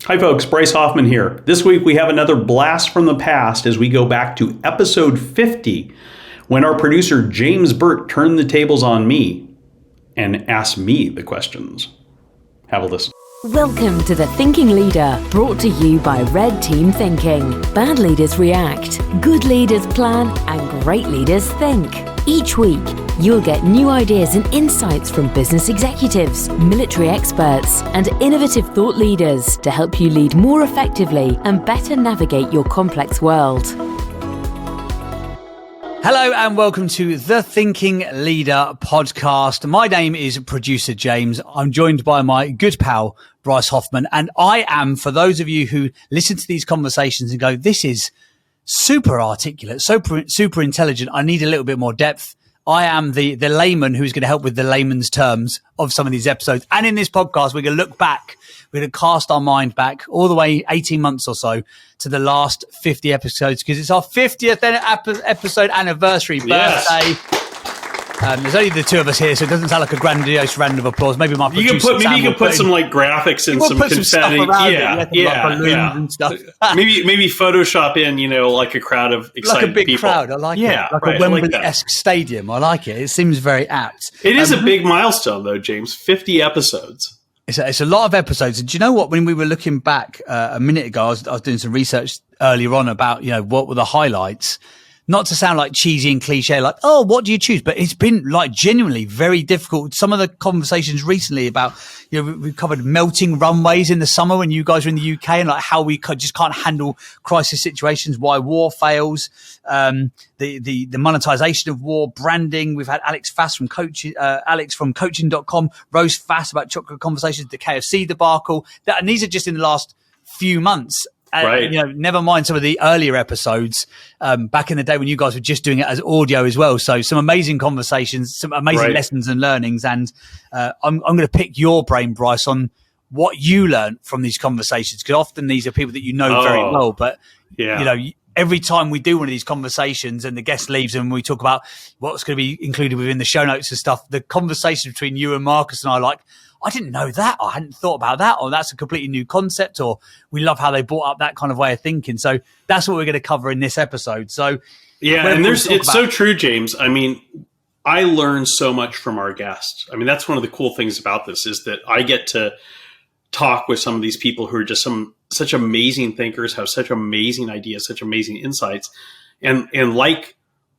Hi folks, Bryce Hoffman here. This week we have another blast from the past as we go back to episode 50, when our producer James Burt turned the tables on me and asked me the questions. Have a listen. Welcome to The Thinking Leader, brought to you by Red Team Thinking. Bad leaders react, good leaders plan, and great leaders think. Each week, you'll get new ideas and insights from business executives, military experts, and innovative thought leaders to help you lead more effectively and better navigate your complex world. Hello and welcome to the Thinking Leader podcast. My name is producer James. I'm joined by my good pal, Bryce Hoffman. And I am, for those of you who listen to these conversations and go, this is super articulate, super intelligent, I need a little bit more depth. I am the layman who's going to help with the layman's terms of some of these episodes. And in this podcast, we're going to look back, we're going to cast our mind back all the way 18 months or so to the last 50 episodes, because it's our 50th episode anniversary birthday. There's only the two of us here, so it doesn't sound like a grandiose round of applause. Maybe my producer, you can put some like graphics and some confetti. And stuff. maybe Photoshop in, like a crowd of excited like a big people. crowd. I like it. Like a Wembley-esque stadium. I like it. It seems very apt. It is a big milestone, though, James. 50 episodes. It's a lot of episodes. And do you know what? When we were looking back a minute ago, I was doing some research earlier on about, what were the highlights. Not to sound like cheesy and cliche, like, oh, what do you choose? But it's been like genuinely very difficult. Some of the conversations recently about, we've covered melting runways in the summer when you guys were in the UK, and like how we just can't handle crisis situations, why war fails, the monetization of war, branding. We've had Alex from coaching.com, Rose Fass about chocolate conversations, the KFC debacle. And these are just in the last few months. Right. Never mind some of the earlier episodes back in the day when you guys were just doing it as audio as well. So some amazing conversations, some amazing lessons and learnings. And I'm going to pick your brain, Bryce, on what you learned from these conversations, because often these are people that you know very well. But, every time we do one of these conversations and the guest leaves and we talk about what's going to be included within the show notes and stuff, the conversation between you and Marcus and I are like, I didn't know that, or I hadn't thought about that, or that's a completely new concept, or we love how they brought up that kind of way of thinking. So that's what we're going to cover in this episode. So it's so true, James. I mean, I learn so much from our guests. I mean, that's one of the cool things about this, is that I get to talk with some of these people who are just such amazing thinkers, have such amazing ideas, such amazing insights. And like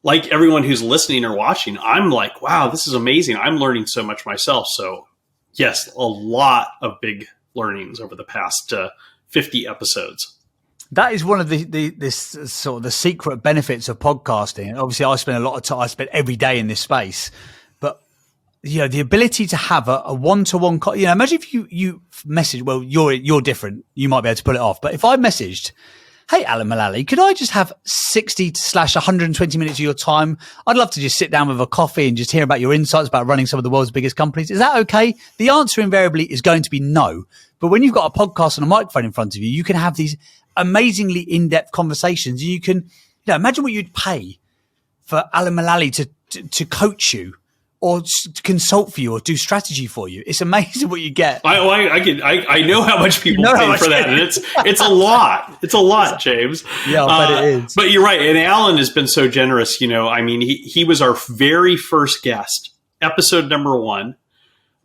everyone who's listening or watching, I'm like, wow, this is amazing. I'm learning so much myself. So yes, a lot of big learnings over the past 50 episodes. That is one of the secret benefits of podcasting. Obviously, I spend a lot of time. I spend every day in this space, but the ability to have a one-to-one. Imagine if you message. Well, you're different. You might be able to pull it off. But if I messaged, hey, Alan Mulally, could I just have 60/120 minutes of your time? I'd love to just sit down with a coffee and just hear about your insights about running some of the world's biggest companies. Is that okay? The answer invariably is going to be no. But when you've got a podcast and a microphone in front of you, you can have these amazingly in-depth conversations. You can, imagine what you'd pay for Alan Mulally to coach you, or to consult for you, or do strategy for you. It's amazing what you get. I know how much people pay for that, and it's a lot. It's a lot, James. Yeah, I bet it is. But you're right, and Alan has been so generous. I mean, he was our very first guest, episode number 1,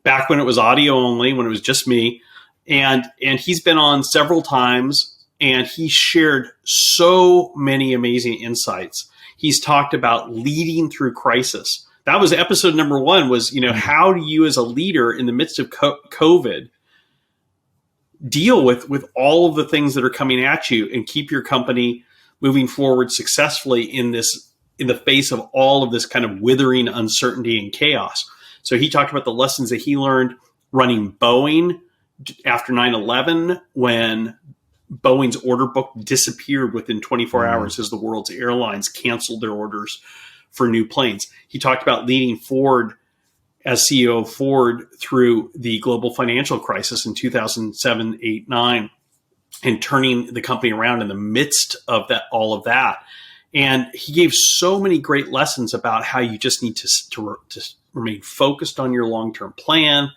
back when it was audio only, when it was just me, and he's been on several times, and he shared so many amazing insights. He's talked about leading through crisis. That was episode number 1, was, how do you as a leader in the midst of COVID deal with all of the things that are coming at you and keep your company moving forward successfully in the face of all of this kind of withering uncertainty and chaos. So he talked about the lessons that he learned running Boeing after 9/11, when Boeing's order book disappeared within 24 hours as the world's airlines canceled their orders for new planes. He talked about leading Ford as CEO of Ford through the global financial crisis in 2007, 8, 9, and turning the company around in the midst of all of that. And he gave so many great lessons about how you just need to remain focused on your long-term plan,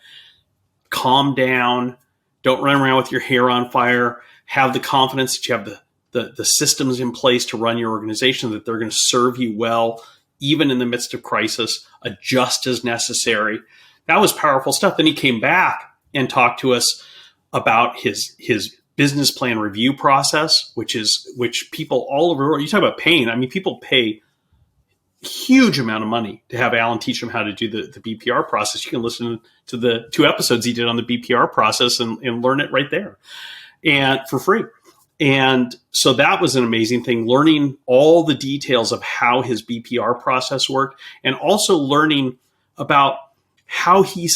calm down, Don't run around with your hair on fire. Have the confidence that you have the systems in place to run your organization, that they're going to serve you well, even in the midst of crisis, adjust as necessary. That was powerful stuff. Then he came back and talked to us about his business plan review process, which people all over the world, you talk about paying. I mean, people pay huge amount of money to have Alan teach them how to do the BPR process. You can listen to the 2 episodes he did on the BPR process and learn it right there and for free. And so that was an amazing thing, learning all the details of how his BPR process worked, and also learning about how he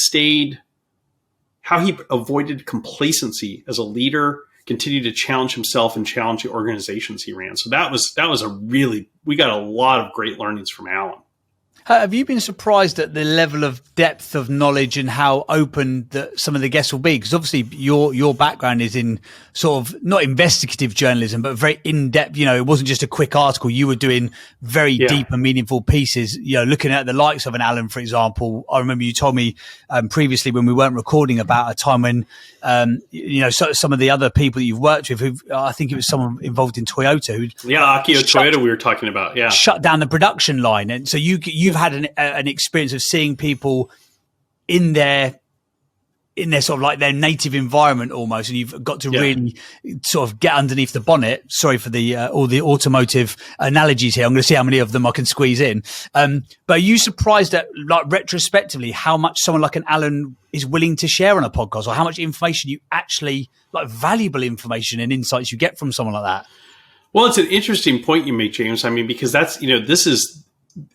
avoided complacency as a leader, continued to challenge himself and challenge the organizations he ran. So that was we got a lot of great learnings from Alan. Have you been surprised at the level of depth of knowledge and how open that some of the guests will be? Because obviously your background is in sort of not investigative journalism, but very in-depth. You know, it wasn't just a quick article. You were doing very deep and meaningful pieces, you know, looking at the likes of an Alan, for example. I remember you told me previously when we weren't recording about a time when, you know, some of the other people that you've worked with, who I think it was someone involved in Toyota. Akio Toyota we were talking about, shut down the production line. And so you've had an experience of seeing people in their sort of like their native environment almost, and you've got to really sort of get underneath the bonnet. Sorry for all the automotive analogies here. I'm going to see how many of them I can squeeze in. But are you surprised at, like, retrospectively, how much someone like an Alan is willing to share on a podcast, or how much information you actually, like, valuable information and insights you get from someone like that? Well, it's an interesting point you make, James. I mean, because that's, you know, this is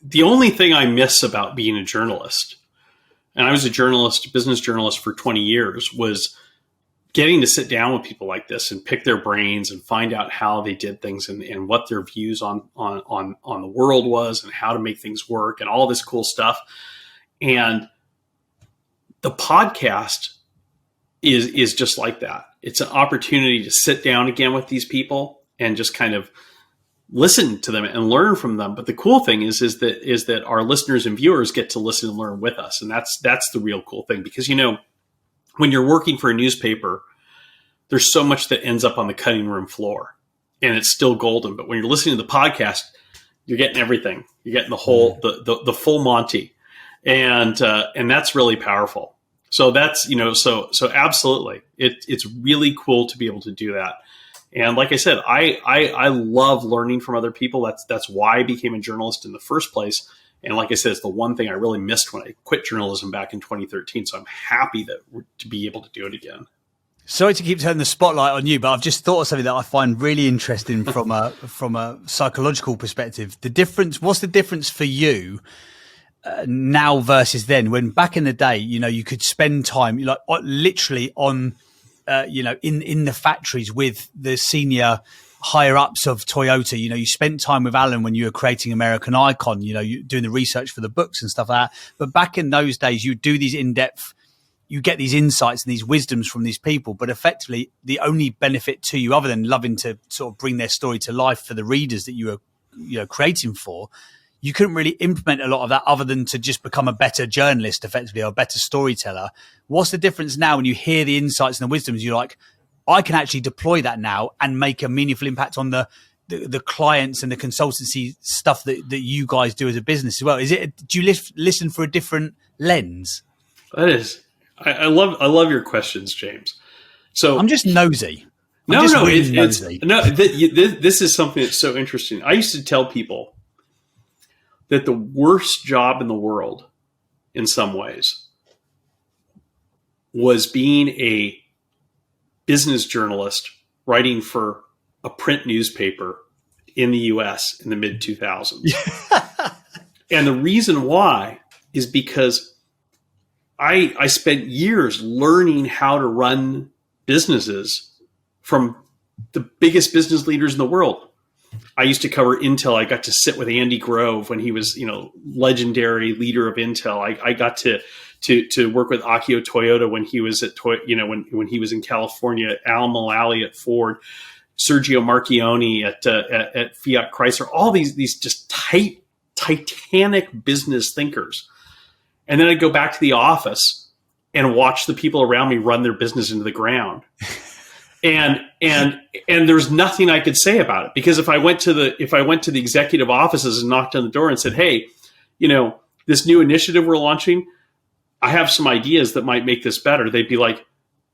the only thing I miss about being a journalist. And I was a business journalist for 20 years, was getting to sit down with people like this and pick their brains and find out how they did things and what their views on the world was and how to make things work and all this cool stuff. And the podcast is just like that. It's an opportunity to sit down again with these people and just kind of listen to them and learn from them. But the cool thing is that our listeners and viewers get to listen and learn with us. And that's the real cool thing, because, you know, when you're working for a newspaper, there's so much that ends up on the cutting room floor and it's still golden. But when you're listening to the podcast, you're getting everything. You're getting the whole, the full Monty. And that's really powerful. So that's, you know, so absolutely. It's really cool to be able to do that. And like I said, I love learning from other people. That's why I became a journalist in the first place. And like I said, it's the one thing I really missed when I quit journalism back in 2013. So I'm happy to be able to do it again. Sorry to keep turning the spotlight on you, but I've just thought of something that I find really interesting from a psychological perspective. What's the difference for you now versus then? When back in the day, you know, you could spend time like literally on you know, in the factories with the senior higher ups of Toyota. You know, you spent time with Alan when you were creating American Icon, you know, you doing the research for the books and stuff like that. But back in those days, you do these in-depth, you get these insights and these wisdoms from these people. But effectively, the only benefit to you, other than loving to sort of bring their story to life for the readers that you were, you know, creating for, you couldn't really implement a lot of that other than to just become a better journalist, effectively, or a better storyteller. What's the difference now when you hear the insights and the wisdoms? You're like, I can actually deploy that now and make a meaningful impact on the clients and the consultancy stuff that you guys do as a business as well. Do you listen for a different lens? That is, I love your questions, James. So I'm just nosy. This is something that's so interesting. I used to tell people that the worst job in the world, in some ways, was being a business journalist writing for a print newspaper in the US in the mid 2000s. And the reason why is because I spent years learning how to run businesses from the biggest business leaders in the world. I used to cover Intel. I got to sit with Andy Grove when he was, you know, legendary leader of Intel. I got to work with Akio Toyota when he was at when he was in California, Alan Mulally at Ford, Sergio Marchionne at Fiat Chrysler, all these just titanic business thinkers. And then I'd go back to the office and watch the people around me run their business into the ground. And there's nothing I could say about it, because if I went to the executive offices and knocked on the door and said, hey, this new initiative we're launching, I have some ideas that might make this better, they'd be like,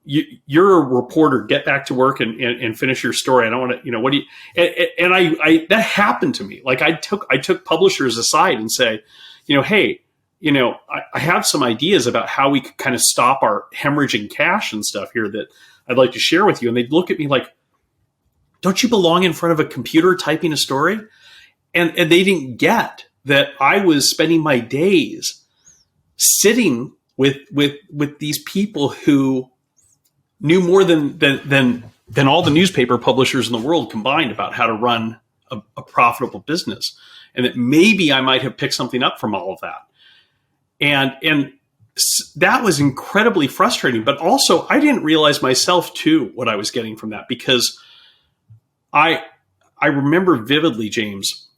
you're a reporter, get back to work and finish your story. I don't want to, what do you, and I that happened to me. Like I took publishers aside and say, hey, I have some ideas about how we could kind of stop our hemorrhaging cash and stuff here that I'd like to share with you. And they'd look at me like, don't you belong in front of a computer typing a story? And they didn't get that I was spending my days sitting with these people who knew more than all the newspaper publishers in the world combined about how to run a profitable business. And that maybe I might have picked something up from all of that. And that was incredibly frustrating, but also I didn't realize myself too what I was getting from that, because I remember vividly, James,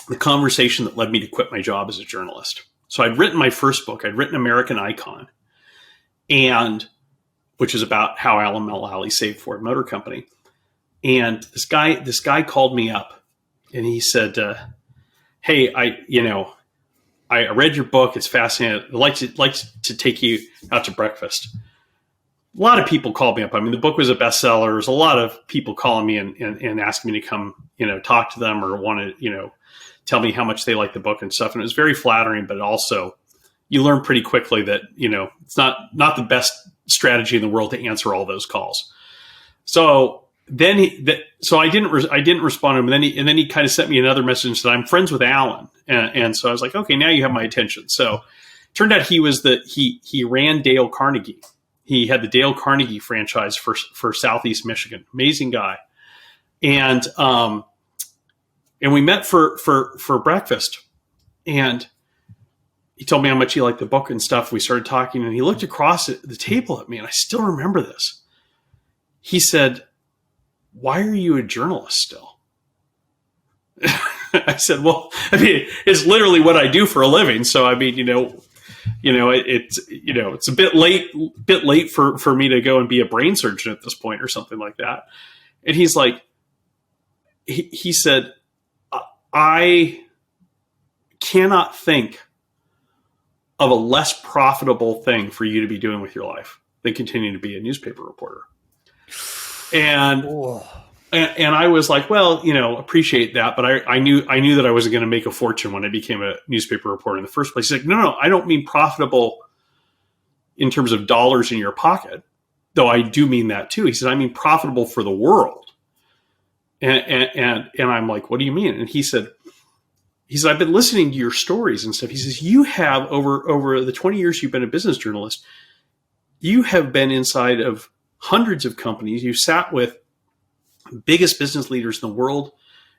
the conversation that led me to quit my job as a journalist. So I'd written my first book. I'd written American Icon, which is about how Alan Mulally saved Ford Motor Company. And this guy called me up and he said, hey, I read your book. It's fascinating. I'd like to take you out to breakfast. A lot of people called me up. I mean, the book was a bestseller. There's a lot of people calling me and asking me to come, talk to them or want to, tell me how much they like the book and stuff. And it was very flattering, but also you learn pretty quickly that, it's not the best strategy in the world to answer all those calls. So then I didn't respond to him. And then he kind of sent me another message and said, I'm friends with Alan. And so I was like, okay, now you have my attention. So it turned out he ran Dale Carnegie. He had the Dale Carnegie franchise for Southeast Michigan. Amazing guy. And we met for breakfast, and he told me how much he liked the book and stuff. We started talking, and he looked across at the table at me, and I still remember this. He said, why are you a journalist still? I said, well, I mean, it's literally what I do for a living. So, I mean, it's a bit late for me to go and be a brain surgeon at this point or something like that. And he's like, he said, I cannot think of a less profitable thing for you to be doing with your life than continuing to be a newspaper reporter. And I was like, well, appreciate that. But I knew that I wasn't going to make a fortune when I became a newspaper reporter in the first place. He's like, no, I don't mean profitable in terms of dollars in your pocket, though I do mean that too. He said, I mean profitable for the world. And I'm like, what do you mean? And he said, I've been listening to your stories and stuff. He says, you have over the 20 years you've been a business journalist, you have been inside of hundreds of companies. You've sat with biggest business leaders in the world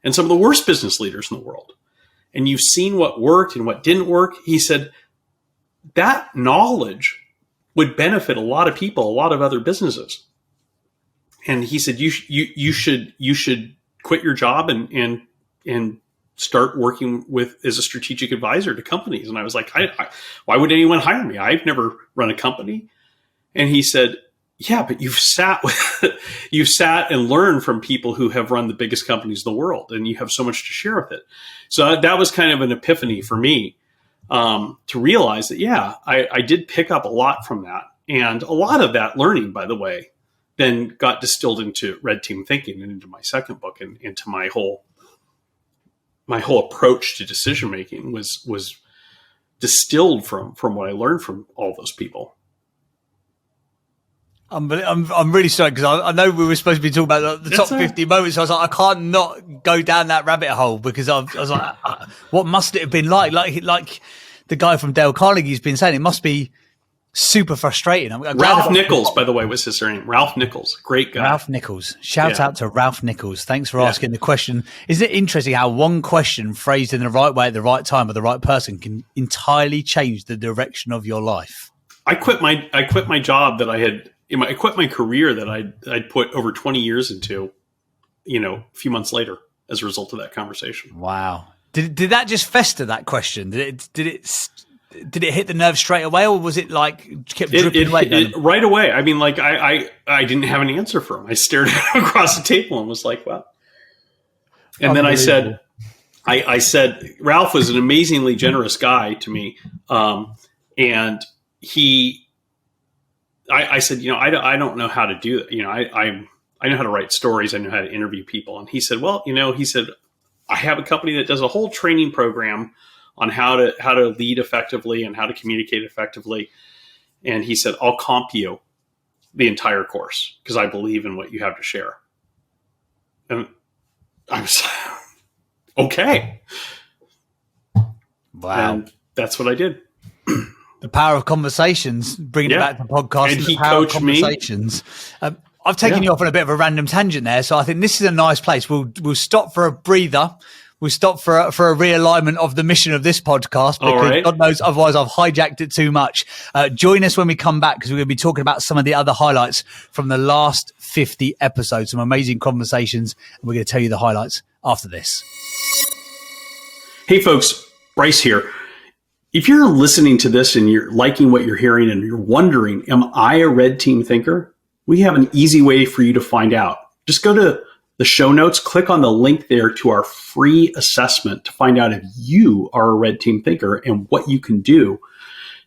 and some of the worst business leaders in the world. And you've seen what worked and what didn't work. He said, that knowledge would benefit a lot of people, a lot of other businesses. And he said, you should quit your job and start working as a strategic advisor to companies. And I was like, why would anyone hire me? I've never run a company. And he said, yeah, but you've sat and learned from people who have run the biggest companies in the world, and you have so much to share with it. So that was kind of an epiphany for me, to realize that, yeah, I did pick up a lot from that. And a lot of that learning, by the way, then got distilled into Red Team Thinking and into my second book, and into my whole approach to decision making was distilled from what I learned from all those people. I'm really sorry, because I know we were supposed to be talking about the top 50 moments. So I was like, I can't not go down that rabbit hole, because I was like, what must it have been like? Like the guy from Dale Carnegie's been saying, it must be super frustrating. Ralph Nichols, by the way, was his name. Ralph Nichols, great guy. Ralph Nichols. Shout out to Ralph Nichols. Thanks for asking the question. Isn't it interesting how one question phrased in the right way at the right time with the right person can entirely change the direction of your life? I quit my job that I had. I quit my career that I'd put over 20 years into, a few months later as a result of that conversation. Wow. Did that just fester, that question? Did it did it hit the nerve straight away, or was it like kept dripping away? Right away. I mean, like I didn't have an answer for him. I stared at him across the table and was like, "Well," and then I said, "I said Ralph was an amazingly generous guy to me, and I said, I don't know how to do it. I know how to write stories. I know how to interview people." And he said, "Well, I have a company that does a whole training program on how to lead effectively and how to communicate effectively." And he said, "I'll comp you the entire course because I believe in what you have to share." And I was okay. Wow. And that's what I did. The power of conversations, bringing it back to podcasts. And he power coached me. I've taken you off on a bit of a random tangent there, so I think this is a nice place. We'll stop for a breather. We'll stop for a realignment of the mission of this podcast, because God knows, otherwise I've hijacked it too much. Join us when we come back, because we're going to be talking about some of the other highlights from the last 50 episodes, some amazing conversations, and we're going to tell you the highlights after this. Hey folks, Bryce here. If you're listening to this and you're liking what you're hearing and you're wondering, am I a red team thinker? We have an easy way for you to find out. Just go to the show notes, click on the link there to our free assessment to find out if you are a red team thinker and what you can do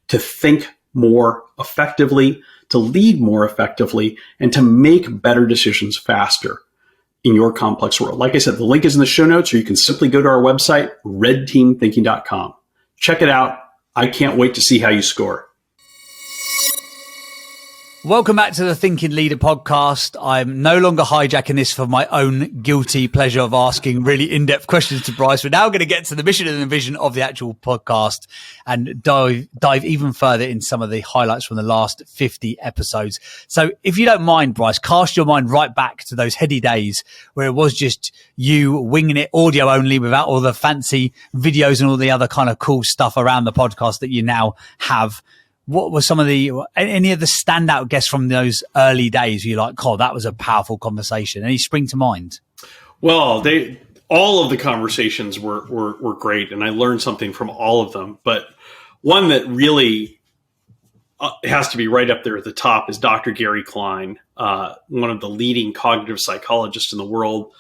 to think more effectively, to lead more effectively, and to make better decisions faster in your complex world. Like I said, the link is in the show notes, or you can simply go to our website, redteamthinking.com. Check it out. I can't wait to see how you score. Welcome back to the Thinking Leader podcast. I'm no longer hijacking this for my own guilty pleasure of asking really in-depth questions to Bryce. We're now going to get to the mission and the vision of the actual podcast and dive even further in some of the highlights from the last 50 episodes. So if you don't mind, Bryce, cast your mind right back to those heady days where it was just you winging it audio only without all the fancy videos and all the other kind of cool stuff around the podcast that you now have. What were any of the standout guests from those early days? You're like, "Oh, that was a powerful conversation." Any spring to mind? Well, all of the conversations were great, and I learned something from all of them. But one that really has to be right up there at the top is Dr. Gary Klein, one of the leading cognitive psychologists in the world,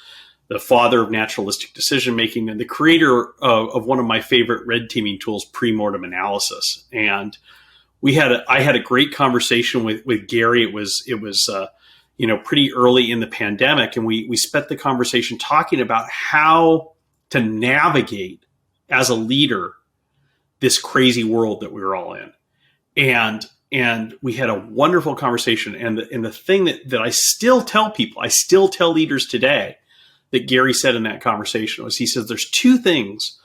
the father of naturalistic decision making, and the creator of one of my favorite red teaming tools, premortem analysis. And I had a great conversation with Gary. It was pretty early in the pandemic, and we spent the conversation talking about how to navigate as a leader this crazy world that we were all in. And we had a wonderful conversation. And the thing that I still tell people, I still tell leaders today, that Gary said in that conversation was, he says, there's two things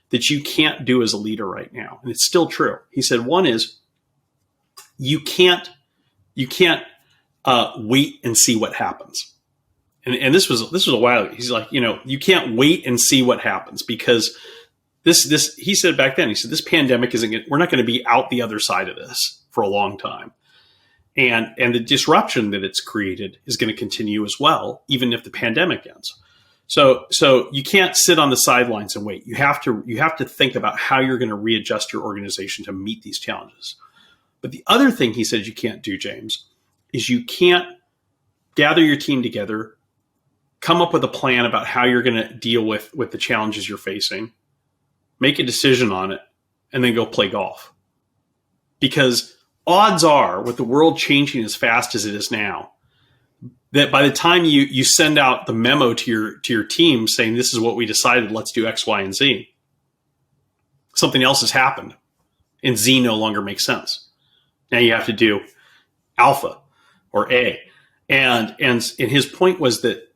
that you can't do as a leader right now. And it's still true. He said, one is, you can't wait and see what happens. And this was a while ago. He's like, you can't wait and see what happens, because this he said back then, he said, this pandemic we're not going to be out the other side of this for a long time. And the disruption that it's created is going to continue as well, even if the pandemic ends. So you can't sit on the sidelines and wait. You have to think about how you're going to readjust your organization to meet these challenges. But the other thing he says you can't do, James, is you can't gather your team together, come up with a plan about how you're going to deal with the challenges you're facing, make a decision on it, and then go play golf. Because odds are, with the world changing as fast as it is now, that by the time you send out the memo to your team saying, this is what we decided, let's do X, Y, and Z, something else has happened, and Z no longer makes sense. Now you have to do alpha or A. And his point was that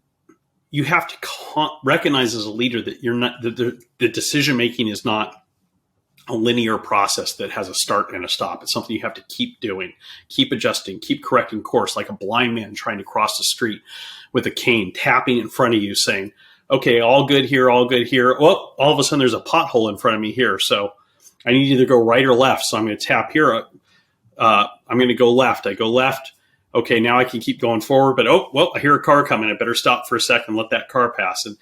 you have to recognize as a leader that you're not, the decision making is not a linear process that has a start and a stop. It's something you have to keep doing, keep adjusting, keep correcting course, like a blind man trying to cross the street with a cane, tapping in front of you saying, okay, all good here, all good here. Well, all of a sudden there's a pothole in front of me here. So I need to either go right or left. So I'm going to tap here. I'm going to go left. I go left. Okay, now I can keep going forward, but I hear a car coming. I better stop for a second, let that car pass. And,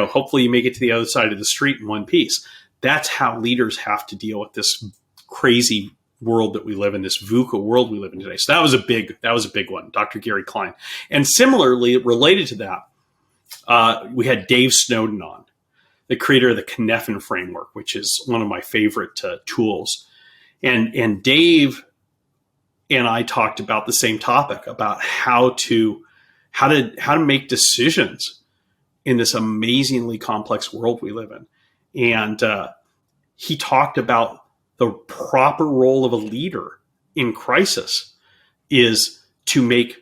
hopefully you make it to the other side of the street in one piece. That's how leaders have to deal with this crazy world that we live in, this VUCA world we live in today. So that was a big one, Dr. Gary Klein. And similarly, related to that, we had Dave Snowden on, the creator of the Cynefin framework, which is one of my favorite tools. And Dave and I talked about the same topic, about how to make decisions in this amazingly complex world we live in. And he talked about the proper role of a leader in crisis is to make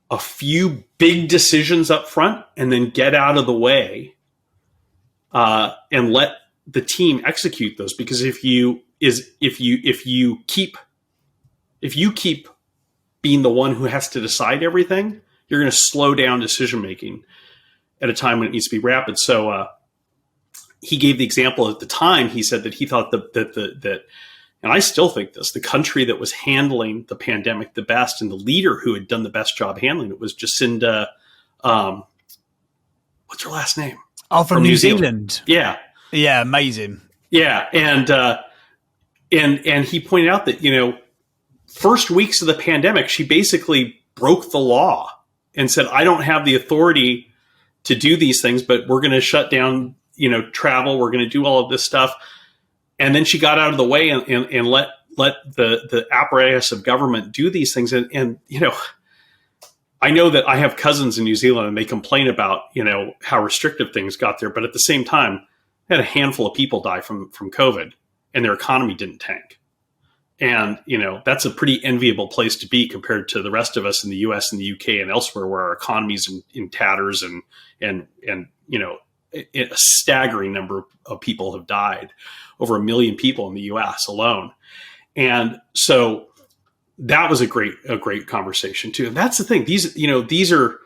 a few big decisions up front and then get out of the way and let the team execute those. Because if you keep being the one who has to decide everything, you're going to slow down decision making at a time when it needs to be rapid. So he gave the example at the time. He said that he thought that, and I still think this, the country that was handling the pandemic the best and the leader who had done the best job handling it was Jacinda. What's her last name? Oh, from New Zealand. Yeah. Yeah. Amazing. Yeah. And he pointed out that, first weeks of the pandemic, she basically broke the law and said, I don't have the authority to do these things, but we're going to shut down, travel. We're going to do all of this stuff. And then she got out of the way and let the apparatus of government do these things. And I know that I have cousins in New Zealand and they complain about, how restrictive things got there. But at the same time, they had a handful of people die from COVID and their economy didn't tank. And, that's a pretty enviable place to be compared to the rest of us in the US and the UK and elsewhere, where our economy's in tatters and a staggering number of people have died, over 1 million people in the US alone. And so that was a great conversation too. And that's the thing. These are,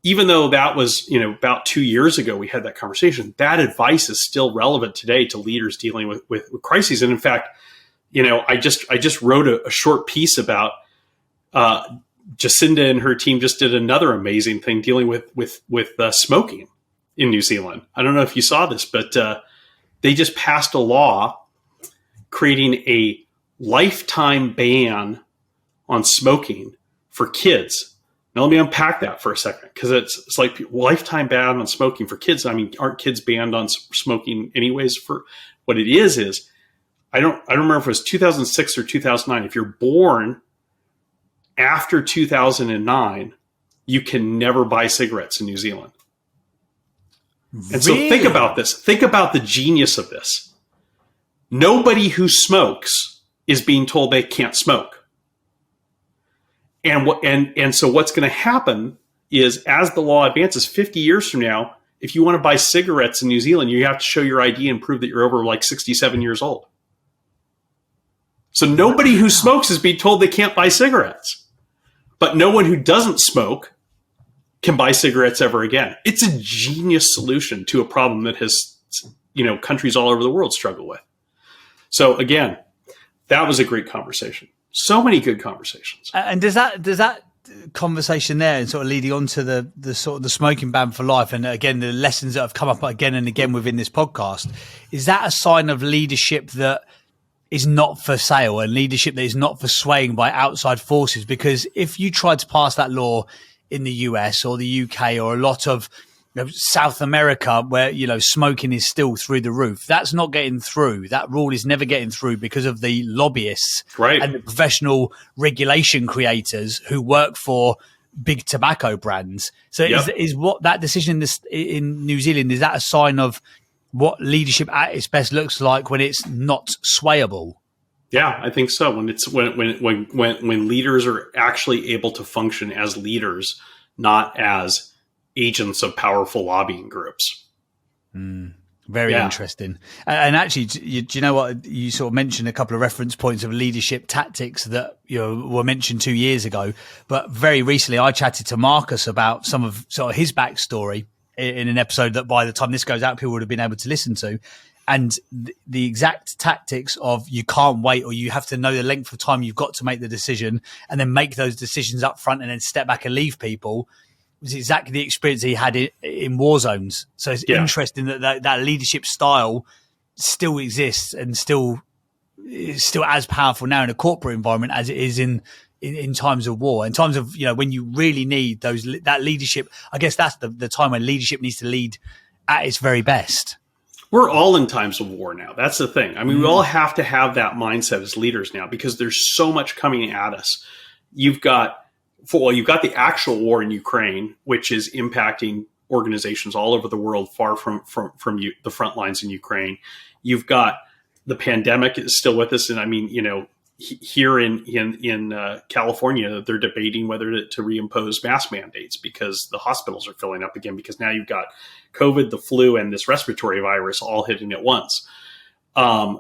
even though that was, about 2 years ago, we had that conversation, that advice is still relevant today to leaders dealing with crises. And in fact, I just wrote a short piece about Jacinda and her team just did another amazing thing dealing with smoking in New Zealand. I don't know if you saw this, but they just passed a law creating a lifetime ban on smoking for kids. Now let me unpack that for a second, because it's like lifetime ban on smoking for kids. I mean, aren't kids banned on smoking anyways? For what it is I don't remember if it was 2006 or 2009. If you're born after 2009, you can never buy cigarettes in New Zealand. And so think about this. Think about the genius of this. Nobody who smokes is being told they can't smoke. And so what's going to happen is, as the law advances 50 years from now, if you want to buy cigarettes in New Zealand, you have to show your ID and prove that you're over like 67 years old. So nobody who smokes is being told they can't buy cigarettes, but no one who doesn't smoke can buy cigarettes ever again. It's a genius solution to a problem that has, countries all over the world struggle with. So again, that was a great conversation. So many good conversations. And does that conversation there, and sort of leading on to the sort of the smoking ban for life, and again the lessons that have come up again and again within this podcast, is that a sign of leadership that is not for sale, and leadership that is not for swaying by outside forces? Because if you tried to pass that law in the US or the UK or a lot of South America, where smoking is still through the roof, that's not getting through. That rule is never getting through because of the lobbyists, right, and the professional regulation creators who work for big tobacco brands. So yep. is what that decision in New Zealand, is that a sign of what leadership at its best looks like when it's not swayable? Yeah, I think so. When leaders are actually able to function as leaders, not as agents of powerful lobbying groups. Very interesting. And actually, do you know what? You sort of mentioned a couple of reference points of leadership tactics that were mentioned 2 years ago. But very recently, I chatted to Marcus about some of sort of his backstory in an episode that by the time this goes out, people would have been able to listen to. And the exact tactics of you can't wait, or you have to know the length of time you've got to make the decision, and then make those decisions up front and then step back and leave people, was exactly the experience he had in war zones. So it's interesting that leadership style still exists and still is still as powerful now in a corporate environment as it is in times of war, in times of, when you really need that leadership. I guess that's the time when leadership needs to lead at its very best. We're all in times of war now. That's the thing. I mean, we all have to have that mindset as leaders now, because there's so much coming at us. You've got the actual war in Ukraine, which is impacting organizations all over the world, far from the front lines in Ukraine. You've got the pandemic is still with us. And I mean, here in California, they're debating whether to reimpose mask mandates because the hospitals are filling up again, because now you've got COVID, the flu, and this respiratory virus all hitting at once.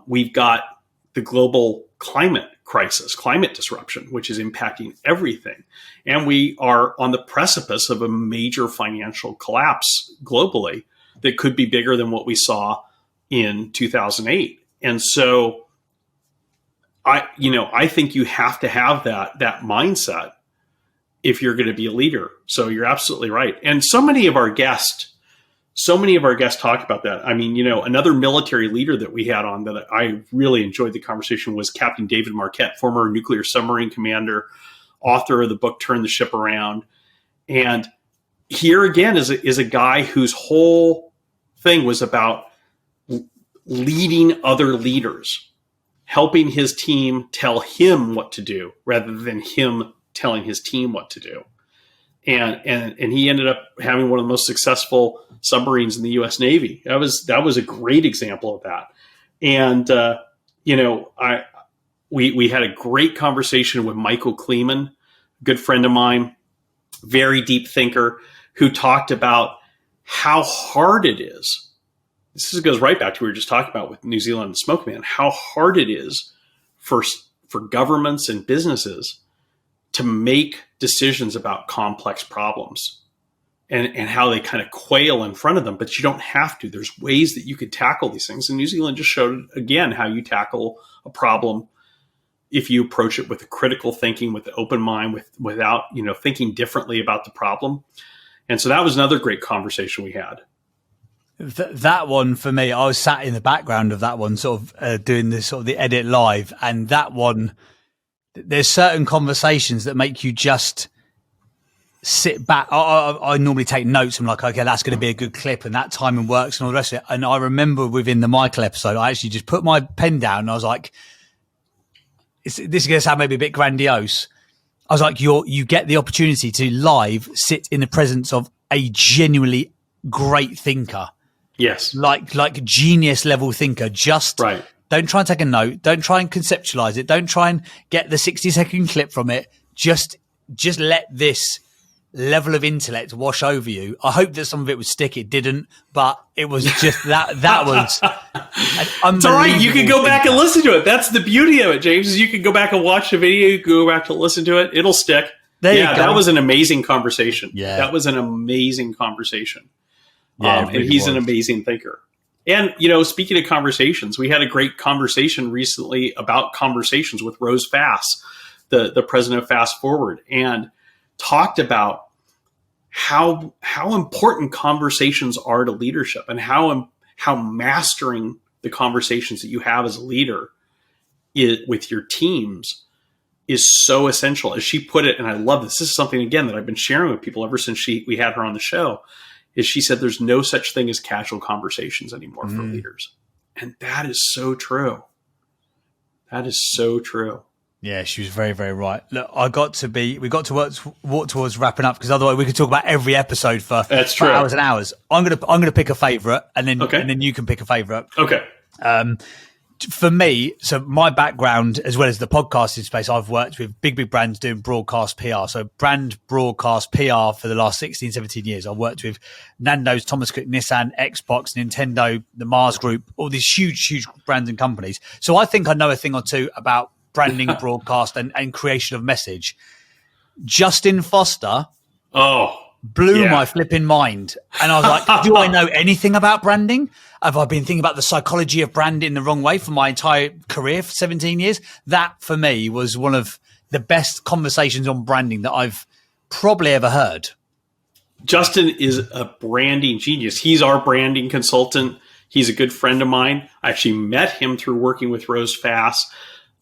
We've got the global climate crisis, climate disruption, which is impacting everything. And we are on the precipice of a major financial collapse globally that could be bigger than what we saw in 2008. And so I think you have to have that mindset if you're going to be a leader. So you're absolutely right. And so many of our guests talk about that. I mean, another military leader that we had on that I really enjoyed the conversation was Captain David Marquette, former nuclear submarine commander, author of the book Turn the Ship Around. And here again is a guy whose whole thing was about leading other leaders, helping his team tell him what to do rather than him telling his team what to do. And he ended up having one of the most successful submarines in the U.S. Navy. That was a great example of that. And we had a great conversation with Michael Kleeman, a good friend of mine, very deep thinker, who talked about how hard it is. This goes right back to what we were just talking about with New Zealand and Smoke Man, how hard it is for governments and businesses to make decisions about complex problems and how they kind of quail in front of them, but you don't have to. There's ways that you could tackle these things. And New Zealand just showed again how you tackle a problem if you approach it with a critical thinking, with an open mind, without thinking differently about the problem. And so that was another great conversation we had. That one for me, I was sat in the background of that one, sort of doing this sort of the edit live, and that one, there's certain conversations that make you just sit back. I normally take notes. I'm like, okay, that's going to be a good clip, and that timing works, and all the rest of it. And I remember within the Michael episode, I actually just put my pen down, and I was like, this is going to sound maybe a bit grandiose. I was like, you get the opportunity to live sit in the presence of a genuinely great thinker. Yes. Like genius level thinker. Just right. Don't try and take a note. Don't try and conceptualize it. Don't try and get the 60-second clip from it. Just let this level of intellect wash over you. I hope that some of it would stick. It didn't, but it was just that was it's all right. You can go back and listen to it. That's the beauty of it, James, is you can go back and watch the video. You can go back to listen to it. It'll stick. There you go. That was an amazing conversation. Yeah. That was an amazing conversation. Yeah, and he's an amazing thinker. And, speaking of conversations, we had a great conversation recently about conversations with Rose Fass, the president of Fast Forward, and talked about how important conversations are to leadership and how mastering the conversations that you have as a leader with your teams is so essential. As she put it, and I love this. This is something, again, that I've been sharing with people ever since we had her on the show, is she said there's no such thing as casual conversations anymore for leaders. And that is so true. That is so true. Yeah, she was very, very right. Look, we got to walk towards wrapping up, because otherwise we could talk about every episode for hours and hours. I'm gonna pick a favourite, and then you can pick a favourite. Okay. For me, so my background, as well as the podcasting space, I've worked with big brands doing broadcast PR. So brand broadcast PR for the last 16, 17 years. I've worked with Nando's, Thomas Cook, Nissan, Xbox, Nintendo, the Mars Group, all these huge brands and companies. So I think I know a thing or two about branding, broadcast, and creation of message. Justin Foster blew my flipping mind. And I was like, do I know anything about branding? Have I been thinking about the psychology of branding the wrong way for my entire career for 17 years? That, for me, was one of the best conversations on branding that I've probably ever heard. Justin is a branding genius. He's our branding consultant. He's a good friend of mine. I actually met him through working with Rose Fass.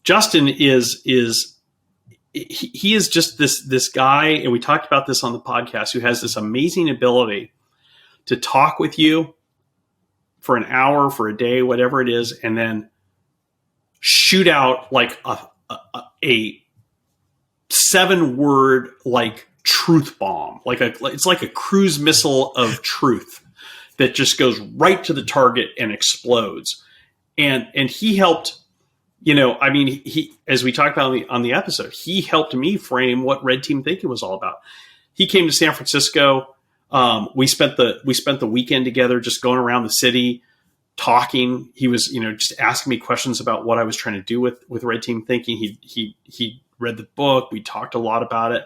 Justin is just this guy, and we talked about this on the podcast, who has this amazing ability to talk with you for an hour, for a day, whatever it is, and then shoot out like a 7-word like truth bomb, it's like a cruise missile of truth that just goes right to the target and explodes. And he helped, he, as we talked about on the episode, he helped me frame what Red Team Thinking was all about. He came to San Francisco. We spent the weekend together, just going around the city, talking. He was, just asking me questions about what I was trying to do with Red Team Thinking. He read the book. We talked a lot about it.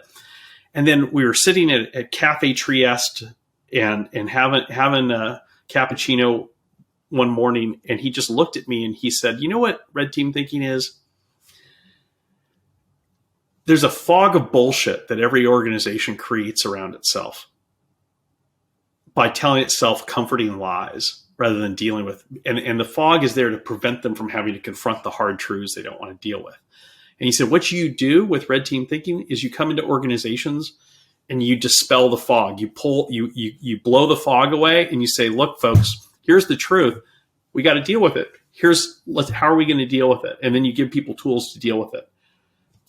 And then we were sitting at Cafe Trieste and having a cappuccino one morning, and he just looked at me and he said, "You know what Red Team Thinking is? There's a fog of bullshit that every organization creates around itself by telling itself comforting lies rather than dealing with, and the fog is there to prevent them from having to confront the hard truths they don't want to deal with." And he said, what you do with Red Team Thinking is you come into organizations and you dispel the fog. You blow the fog away and you say, "Look, folks, here's the truth. We got to deal with it. How are we going to deal with it?" And then you give people tools to deal with it.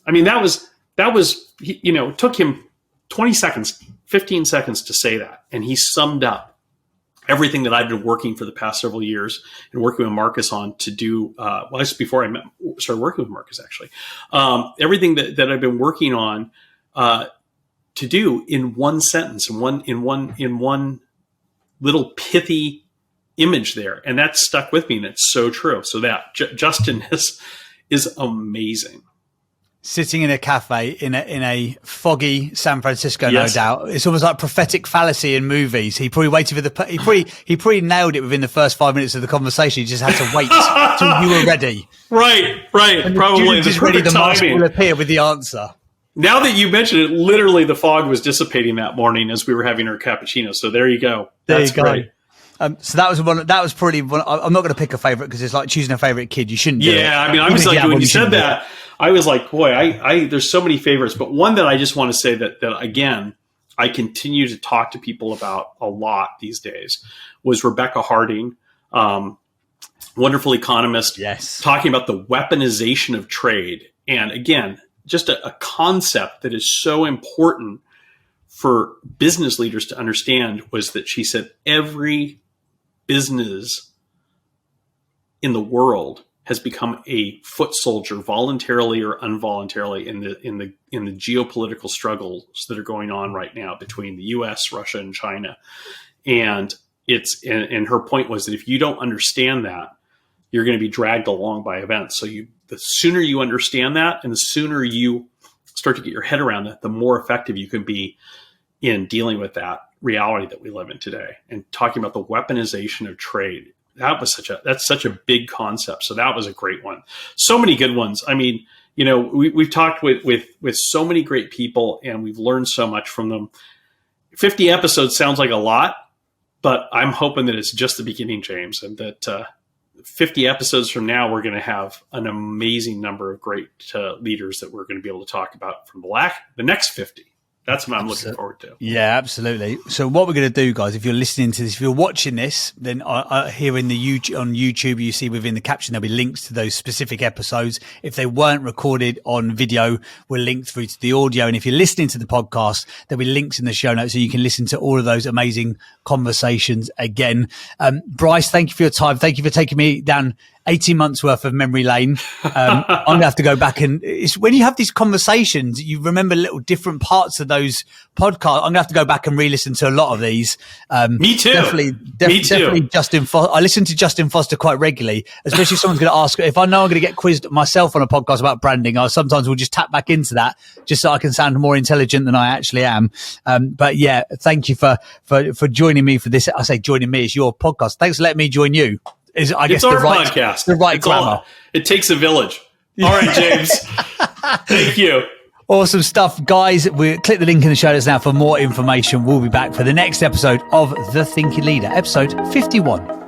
I mean, that was, it took him 20 seconds, 15 seconds to say that. And he summed up everything that I've been working for the past several years and working with Marcus on to do, just before I started working with Marcus, actually, everything that I've been working on, to do in one sentence, in one little pithy image there. And that stuck with me, and it's so true. So that Justin is amazing. Sitting in a cafe in a foggy San Francisco, Yes. no doubt. It's almost like prophetic fallacy in movies. He probably waited for he probably nailed it within the first 5 minutes of the conversation. He just had to wait till you were ready. Right. And Probably the the ready, perfect the master timing. will appear with the answer. Now that you mention it, literally the fog was dissipating that morning as we were having our cappuccino. So there you go. That's great. So that was one. That was probably one. I'm not going to pick a favorite because it's like choosing a favorite kid. You shouldn't. Do it. I mean, I was like, when you said that, I was like, boy, I there's so many favorites, but one that I just want to say that again, I continue to talk to people about a lot these days was Rebecca Harding, wonderful economist, Yes, talking about the weaponization of trade, and again, just a concept that is so important for business leaders to understand. Was that she said every business in the world has become a foot soldier, voluntarily or involuntarily, in the geopolitical struggles that are going on right now between the U.S., Russia, and China. And and her point was that if you don't understand that, you're going to be dragged along by events. So the sooner you understand that, and the sooner you start to get your head around that, the more effective you can be in dealing with that reality that we live in today. And talking about the weaponization of trade, that's such a big concept. So that was a great one. So many good ones. I mean, we've talked with so many great people, and we've learned so much from them. 50 episodes sounds like a lot, but I'm hoping that it's just the beginning, James, and that 50 episodes from now, we're going to have an amazing number of great leaders that we're going to be able to talk about from the next 50. That's what I'm looking forward to. Yeah, absolutely. So what we're going to do, guys, if you're listening to this, if you're watching this, then here on YouTube, you see within the caption, there'll be links to those specific episodes. If they weren't recorded on video, we're linked through to the audio. And if you're listening to the podcast, there'll be links in the show notes so you can listen to all of those amazing conversations again. Bryce, thank you for your time. Thank you for taking me down 18 months worth of memory lane. I'm going to have to go back, and it's when you have these conversations, you remember little different parts of those podcasts. I'm going to have to go back and re-listen to a lot of these. Me too. Definitely Justin Foster. I listen to Justin Foster quite regularly, especially if someone's going to ask, if I know I'm going to get quizzed myself on a podcast about branding, I sometimes will just tap back into that just so I can sound more intelligent than I actually am. But yeah, thank you for joining me for this. I say joining me, it's your podcast. Thanks for letting me join you. I guess it's our podcast. The right grammar. It takes a village. All right, James. Thank you. Awesome stuff, guys. Click the link in the show notes now for more information. We'll be back for the next episode of The Thinking Leader, episode 51.